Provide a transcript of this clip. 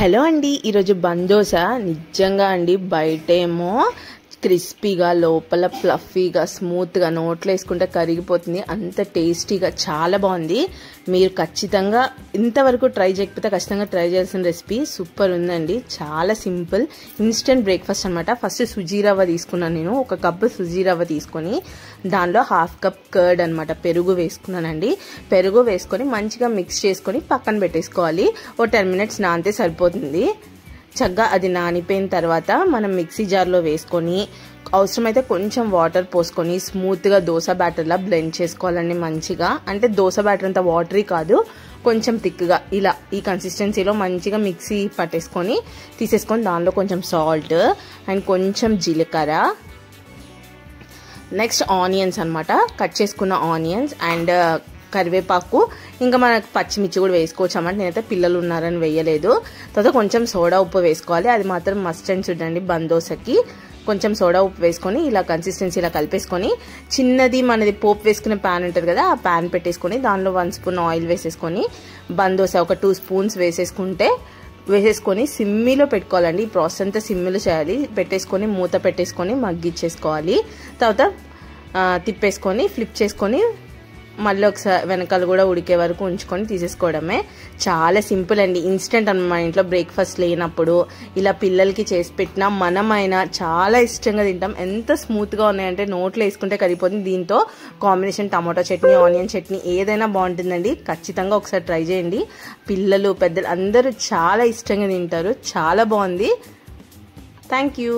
Hello అండి, ఈరోజు బందోస నిజంగా అండి బయటేమో క్రిస్పీగా లోపల ఫ్లఫీగా స్మూత్గా నోట్లో వేసుకుంటే కరిగిపోతుంది. అంత టేస్టీగా చాలా బాగుంది. మీరు ఖచ్చితంగా ఇంతవరకు ట్రై చేయకపోతే ఖచ్చితంగా ట్రై చేయాల్సిన రెసిపీ. సూపర్ ఉందండి, చాలా సింపుల్ ఇన్స్టెంట్ బ్రేక్ఫాస్ట్ అనమాట. ఫస్ట్ సుజీ రవ్వ తీసుకున్నాను నేను. 1 కప్పు సుజీ రవ్వ తీసుకొని దానిలో 1/2 కప్ కర్డ్ అనమాట పెరుగు వేసుకున్నానండి. పెరుగు వేసుకొని మంచిగా మిక్స్ చేసుకొని పక్కన పెట్టేసుకోవాలి. 10 మినిట్స్ నానితే సరిపోతుంది. చక్కగా అది నానిపోయిన తర్వాత మనం మిక్సీ జార్లో వేసుకొని అవసరమైతే కొంచెం వాటర్ పోసుకొని స్మూత్గా దోశ బ్యాటర్లా బ్లెండ్ చేసుకోవాలండి మంచిగా. అంటే దోశ బ్యాటర్ అంత వాటరీ కాదు, కొంచెం థిక్గా ఇలా ఈ కన్సిస్టెన్సీలో మంచిగా మిక్సీ పట్టేసుకొని తీసేసుకొని దానిలో కొంచెం సాల్ట్ అండ్ కొంచెం జీలకర్ర, నెక్స్ట్ ఆనియన్స్ అనమాట, కట్ చేసుకున్న ఆనియన్స్ అండ్ కరివేపాకు, ఇంకా మనకు పచ్చిమిర్చి కూడా వేసుకోవచ్చు అన్నమాట. నేనైతే పిల్లలు ఉన్నారని వేయలేదు. తర్వాత కొంచెం సోడా ఉప్పు వేసుకోవాలి, అది మాత్రం మస్ట్ అండ్ చూడండి. బందోసకి కొంచెం సోడా ఉప్పు వేసుకొని ఇలా కన్సిస్టెన్సీ ఇలా కలిపేసుకొని చిన్నది మనది పోపు వేసుకునే ప్యాన్ ఉంటుంది కదా, ఆ ప్యాన్ పెట్టేసుకొని దానిలో 1 స్పూన్ ఆయిల్ వేసేసుకొని బందోస ఒక 2 స్పూన్స్ వేసేసుకొని సిమ్మిలో పెట్టుకోవాలండి. ఈ ప్రాసెస్ అంతా సిమ్మిలో చేయాలి. పెట్టేసుకొని మూత పెట్టేసుకొని మగ్గిచ్చేసుకోవాలి. తర్వాత తిప్పేసుకొని ఫ్లిప్ చేసుకొని మళ్ళీ ఒకసారి వెనకాల కూడా ఉడికే వరకు ఉంచుకొని తీసేసుకోవడమే. చాలా సింపుల్ అండి, ఇన్స్టెంట్ మన ఇంట్లో బ్రేక్ఫాస్ట్ లేనప్పుడు ఇలా పిల్లలకి చేసి పెట్టినా మనమైనా చాలా ఇష్టంగా తింటాం. ఎంత స్మూత్గా ఉన్నాయంటే నోట్లో వేసుకుంటే కరిగిపోతుంది. దీంతో combination tomato chutney, onion chutney ఏదైనా బాగుంటుందండి. ఖచ్చితంగా ఒకసారి ట్రై చేయండి. పిల్లలు పెద్దలు అందరూ చాలా ఇష్టంగా తింటారు. చాలా బాగుంది. Thank you.